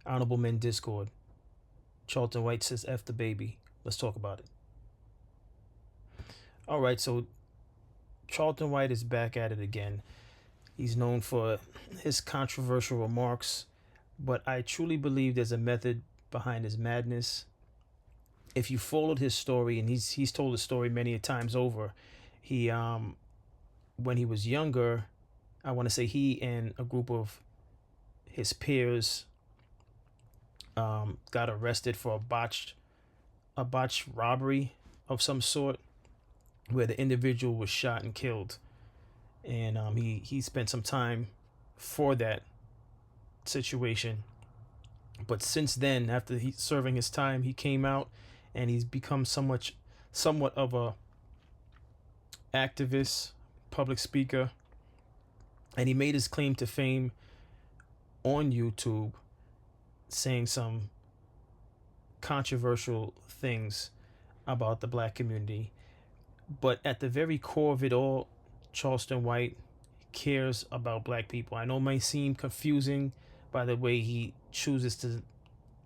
Honorable Men Discord. Charlton White says F the baby. Let's talk about it. All right, so Charlton White is back at it again. He's known for his controversial remarks, but I truly believe there's a method behind his madness. If you followed his story, and he's told his story many a times over, he when he was younger, I want to say he and a group of his peers got arrested for a botched robbery of some sort, where the individual was shot and killed, and he spent some time for that situation. But since then, after he serving his time, he came out and he's become somewhat of a activist, public speaker, and he made his claim to fame on YouTube, saying some controversial things about the black community. But at the very core of it all, Charlton White cares about black people. I know it may seem confusing by the way he chooses to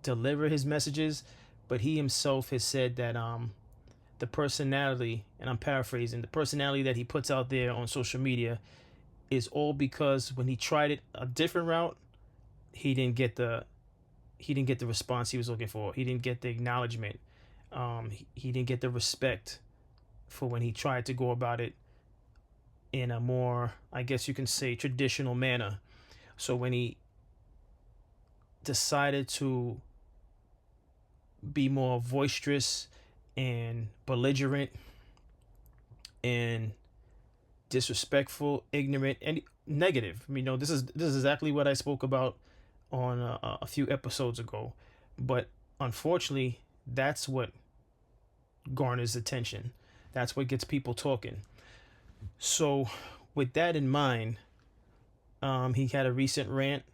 deliver his messages, but he himself has said that the personality, and I'm paraphrasing, the personality that he puts out there on social media is all because when he tried it a different route, he didn't get the response he was looking for. He didn't get the acknowledgement. He didn't get the respect for when he tried to go about it in a more, I guess you can say, traditional manner. So when he decided to be more boisterous and belligerent and disrespectful, ignorant, and negative, this is exactly what I spoke about on a few episodes ago. But unfortunately, that's what garners attention. That's what gets people talking. So with that in mind, he had a recent rant.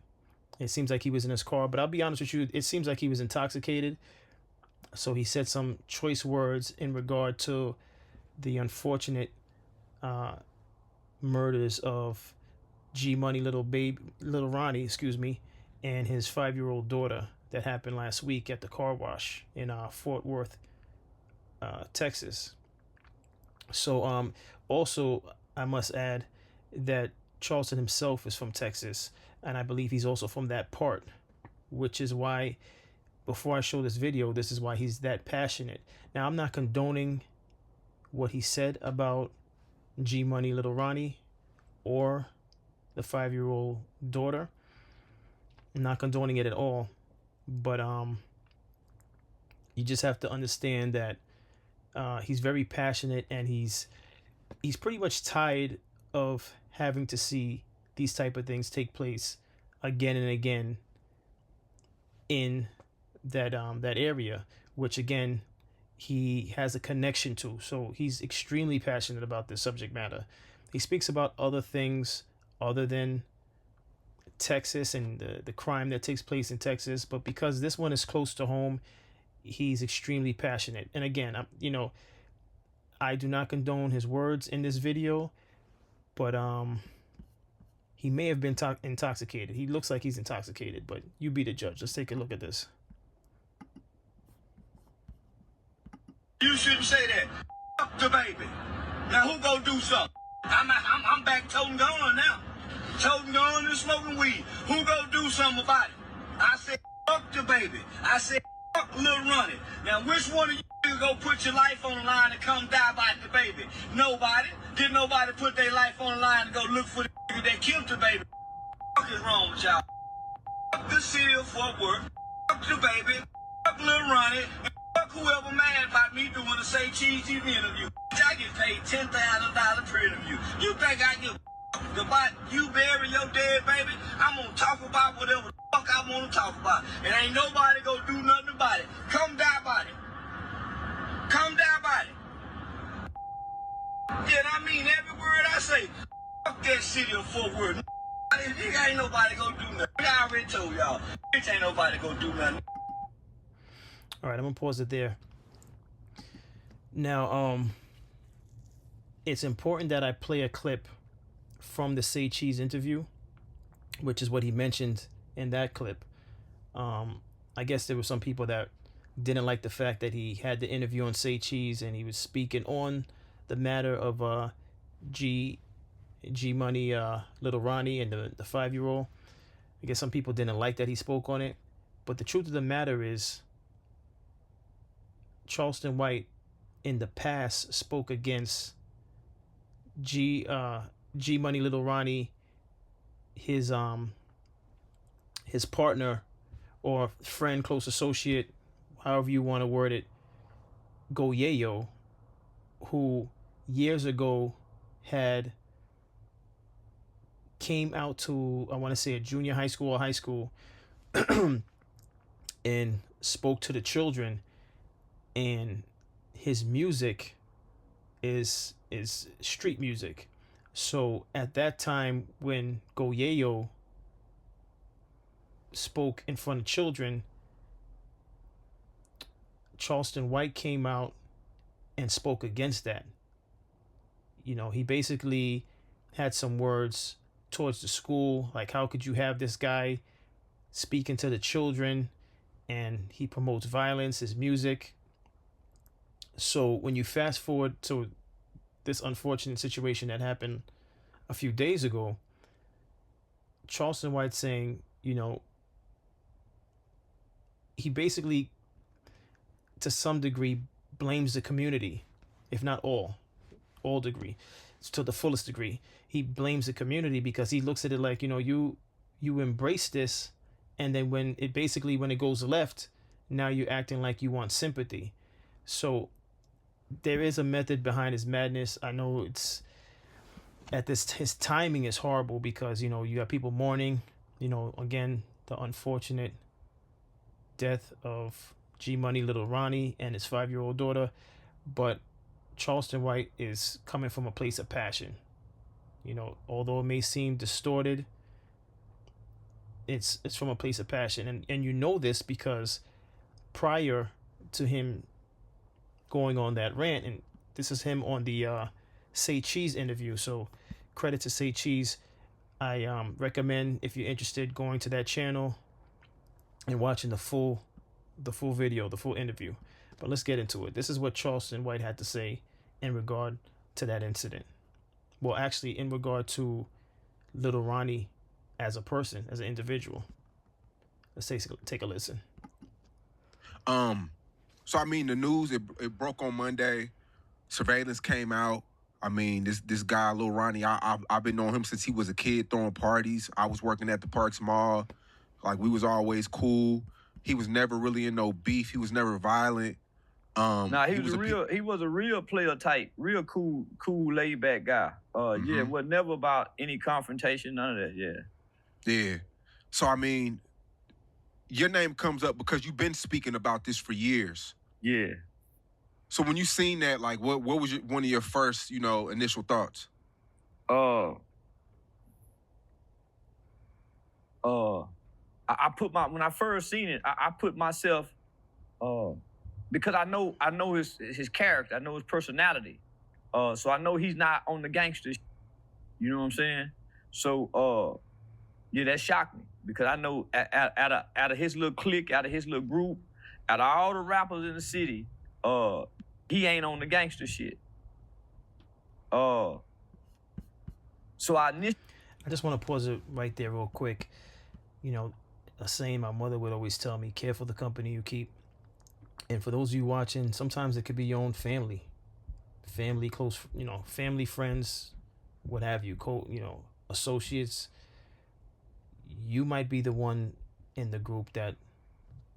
It seems like he was in his car, but I'll be honest with you, it seems like he was intoxicated. So he said some choice words in regard to the unfortunate murders of G Money Little Ronnie, and his 5-year-old daughter that happened last week at the car wash in Fort Worth, Texas. So also I must add that Charlton himself is from Texas, and I believe he's also from that part, which is why, before I show this video, this is why he's that passionate. Now, I'm not condoning what he said about G Money Little Ronnie or the 5-year-old daughter. I'm not condoning it at all, but you just have to understand that he's very passionate, and he's pretty much tired of having to see these type of things take place again and again in that area, which again he has a connection to. So he's extremely passionate about this subject matter. He speaks about other things other than Texas and the crime that takes place in Texas, but because this one is close to home, he's extremely passionate. And again, I do not condone his words in this video, but he may have been intoxicated. He looks like he's intoxicated, but you be the judge. Let's take a look at this. You shouldn't say that. Fuck the baby. Now who gonna do something? I'm back toting gun now. Toting gun and smoking weed. Who gonna do something about it? I said fuck the baby. I said fuck Lil Ronnie. Now which one of you go put your life on the line and come die by the baby? Nobody. Did nobody put their life on the line and go look for the nigga that killed the baby? What the fuck is wrong with y'all? Fuck the city of Fort Worth. Fuck the baby. Fuck Lil Ronnie. Fuck whoever mad about me doing a Say Cheese TV interview. I get paid $10,000 per interview. You think I give about you bury your dead baby? I'm gonna talk about whatever the fuck I wanna talk about. And ain't nobody gonna do nothing about it. Come die about it. Come die about it. Yeah, I mean every word I say. Fuck that city of Fort Worth. Ain't nobody gonna do nothing. I already told y'all. Ain't nobody gonna do nothing. All right, I'm gonna pause it there. Now, it's important that I play a clip from the Say Cheese interview, which is what he mentioned in that clip. I guess there were some people that didn't like the fact that he had the interview on Say Cheese and he was speaking on the matter of G G Money, Little Ronnie, and the 5 year old. I guess some people didn't like that he spoke on it, but the truth of the matter is, Charleston White in the past spoke against G Money, Little Ronnie, his his partner or friend, close associate, however you want to word it, Go Yayo, who years ago had came out to, I want to say, a junior high school or high school and spoke to the children, and his music is street music. So at that time when Go Yayo spoke in front of children, Charleston White came out and spoke against that. You know, he basically had some words towards the school, like, how could you have this guy speaking to the children, and he promotes violence, his music. So when you fast forward to this unfortunate situation that happened a few days ago, Charleston White saying, you know, he basically, to some degree, blames the community, if not all degree, to the fullest degree. He blames the community because he looks at it like, you know, you embrace this, and then when it goes left, now you're acting like you want sympathy. So there is a method behind his madness. I know it's his timing is horrible because, you know, you got people mourning, you know, again, the unfortunate death of G Money, Little Ronnie, and his 5 year old daughter. But Charleston White is coming from a place of passion. You know, although it may seem distorted, it's from a place of passion. And you know this because prior to him going on that rant, and this is him on the Say Cheese interview, so credit to Say Cheese. I recommend, if you're interested, going to that channel and watching the full video, the full interview. But let's get into it. This is what Charleston White had to say in regard to that incident. Well, actually, in regard to Little Ronnie as a person, as an individual. Let's take a listen. So I mean, the news it broke on Monday. Surveillance came out. I mean, this guy, Lil Ronnie, I've been knowing him since he was a kid, throwing parties. I was working at the Parks Mall. Like, we was always cool. He was never really in no beef. He was never violent. He was a real player type, real cool, laid back guy. Yeah, was never about any confrontation, none of that. Yeah. So I mean, your name comes up because you've been speaking about this for years. Yeah. So when you seen that, like, what was one of your first, you know, initial thoughts? When I first seen it, I put myself, because I know his character, I know his personality, so I know he's not on the gangster. You know what I'm saying? So yeah, that shocked me because I know out of his little clique, out of his little group, out of all the rappers in the city, he ain't on the gangster shit. So I just want to pause it right there real quick. You know, a saying my mother would always tell me: careful the company you keep. And for those of you watching, sometimes it could be your own family, close, you know, family, friends, what have you, associates. You might be the one in the group that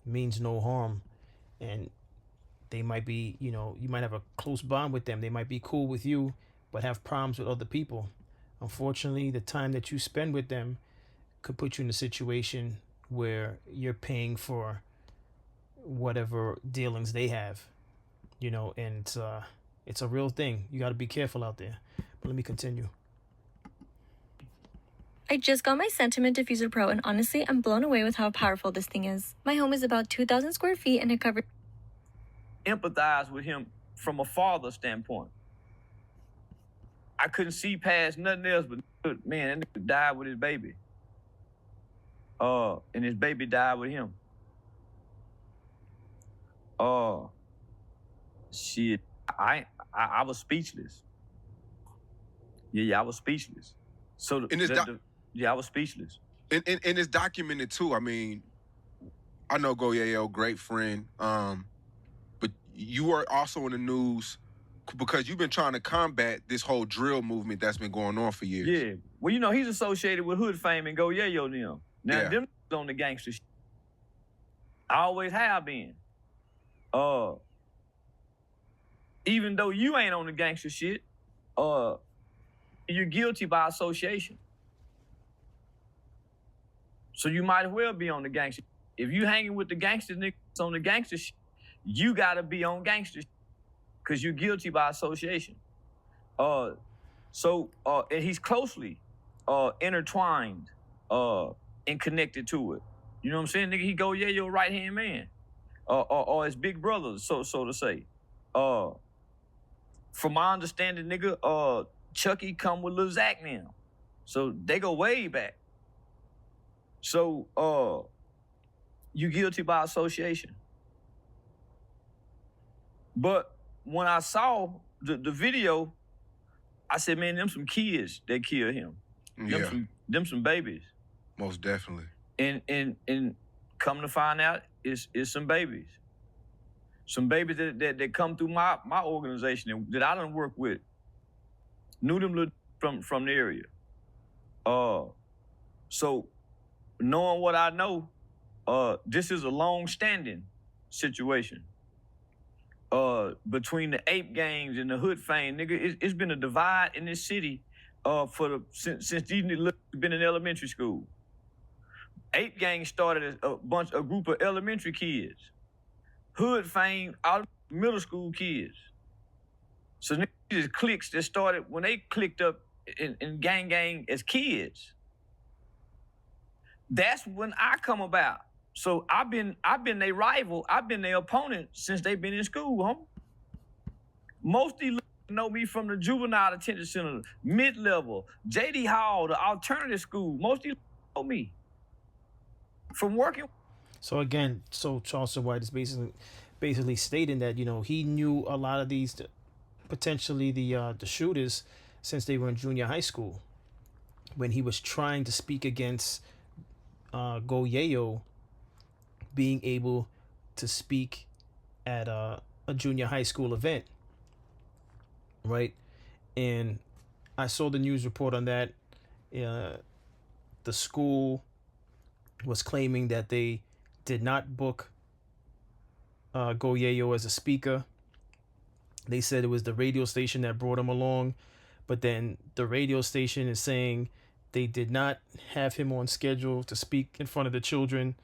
means no harm, and they might be, you know, you might have a close bond with them. They might be cool with you, but have problems with other people. Unfortunately, the time that you spend with them could put you in a situation where you're paying for whatever dealings they have, you know, and it's a real thing. You got to be careful out there. But let me continue. I just got my Sentiment Diffuser Pro, and honestly, I'm blown away with how powerful this thing is. My home is about 2,000 square feet, and it covers... Empathize with him from a father standpoint. I couldn't see past nothing else, but man, that nigga died with his baby. And his baby died with him. Uh, shit, I was speechless. Yeah, I was speechless. So In this yeah, I was speechless. and it's documented too. I mean, I know Go Yayo, great friend. But you are also in the news because you've been trying to combat this whole drill movement that's been going on for years. Yeah. Well, you know, he's associated with Hood Fame and Go Yayo them. Now, Yeah. them on the gangster shit. I always have been. Even though you ain't on the gangster shit, you're guilty by association. So you might as well be on the gangster. If you hanging with the gangster niggas on the gangster shit, you gotta be on gangster shit because you're guilty by association. And he's closely intertwined and connected to it. You know what I'm saying? Nigga, he Go Yayo right hand man. Or his big brother, so to say. From my understanding, nigga, Chucky come with Lil Zach now. So they go way back. So you guilty by association. But when I saw the video, I said, man, them some kids that killed him. Yeah. Them some babies. Most definitely. And come to find out, it's some babies. Some babies that come through my organization that I done work with. Knew them from the area. So knowing what I know, this is a long-standing situation. Between the ape gangs and the Hood Fame, nigga, it's been a divide in this city since these niggas been in elementary school. Ape gang started as a group of elementary kids. Hood Fame out of middle school kids. So niggas just cliques that started when they clicked up in gang as kids. That's when I come about. So I've been their rival, I've been their opponent since they've been in school, homie. Most of these know me from the juvenile detention center, mid-level, JD Hall, the alternative school. Most of these know me from working. So again, Charleston White is basically stating that, you know, he knew a lot of these potentially the shooters since they were in junior high school, when he was trying to speak against Go Yayo being able to speak at a junior high school event, right? And I saw the news report on that. The school was claiming that they did not book Go Yayo as a speaker. They said it was the radio station that brought him along, but then the radio station is saying they did not have him on schedule to speak in front of the children,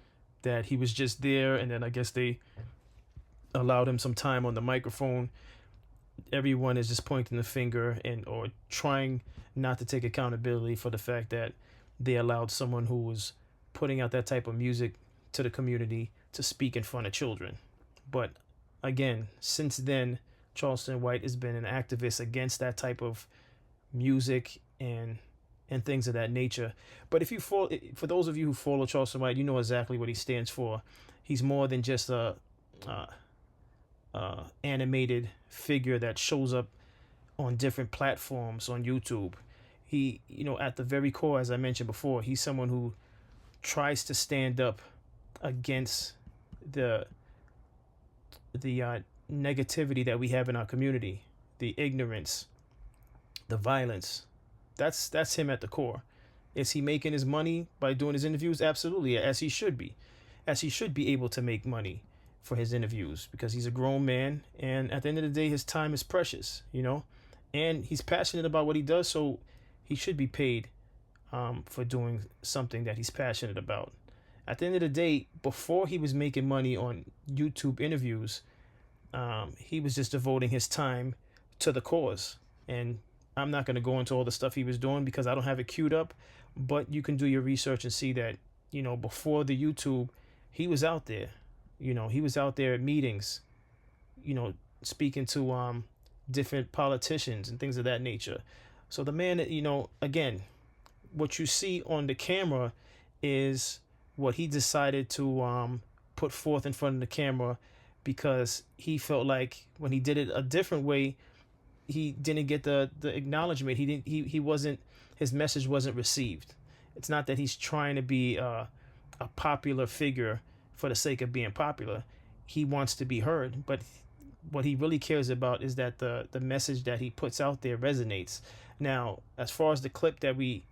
that he was just there, and then I guess they allowed him some time on the microphone. Everyone is just pointing the finger or trying not to take accountability for the fact that they allowed someone who was putting out that type of music to the community to speak in front of children. But again, since then, Charleston White has been an activist against that type of music and things of that nature. But if you for those of you who follow Charleston White, you know exactly what he stands for. He's more than just a animated figure that shows up on different platforms on YouTube. He, you know, at the very core, as I mentioned before, he's someone who tries to stand up against the negativity that we have in our community, the ignorance, the violence. That's him at the core. Is he making his money by doing his interviews? Absolutely, as he should be. As he should be able to make money for his interviews, because he's a grown man, and at the end of the day, his time is precious, you know, and he's passionate about what he does, so he should be paid for doing something that he's passionate about. At the end of the day, before he was making money on YouTube interviews, he was just devoting his time to the cause. And I'm not going to go into all the stuff he was doing because I don't have it queued up, but you can do your research and see that, you know, before the YouTube, he was out there. You know, he was out there at meetings, you know, speaking to different politicians and things of that nature. So the man, you know, again, what you see on the camera is what he decided to put forth in front of the camera because he felt like when he did it a different way, he didn't get the acknowledgement. He wasn't, his message wasn't received. It's not that he's trying to be a popular figure for the sake of being popular. He wants to be heard, but what he really cares about is that the message that he puts out there resonates. Now, as far as the clip that we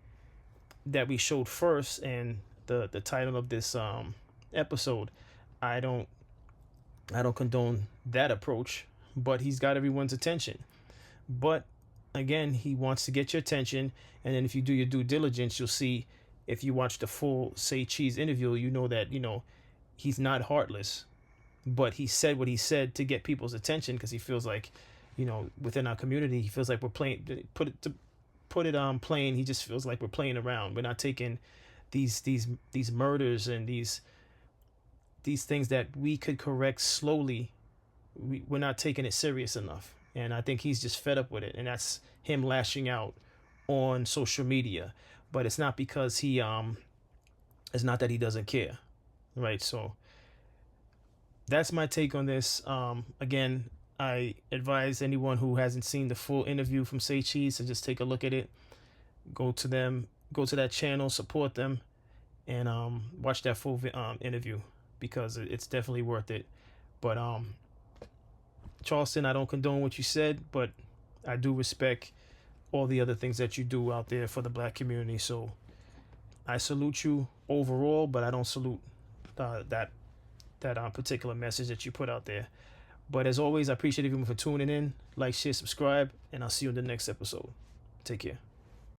showed first and the title of this episode, I don't condone that approach, but he's got everyone's attention. But again, he wants to get your attention, and then if you do your due diligence, you'll see, if you watch the full Say Cheese interview, you know that, he's not heartless, but he said what he said to get people's attention because he feels like, within our community, he feels like we're playing, put it plain, he just feels like we're playing around. We're not taking these murders and these things that we could correct slowly. We're not taking it serious enough. And I think he's just fed up with it. And that's him lashing out on social media. But it's not because it's not that he doesn't care. Right? So that's my take on this. Again, I advise anyone who hasn't seen the full interview from Say Cheese to just take a look at it. Go to that channel, support them, and watch that full interview, because it's definitely worth it. But Charleston, I don't condone what you said, but I do respect all the other things that you do out there for the black community. So I salute you overall, but I don't salute that particular message that you put out there. But as always, I appreciate everyone for tuning in. Like, share, subscribe, and I'll see you in the next episode. Take care.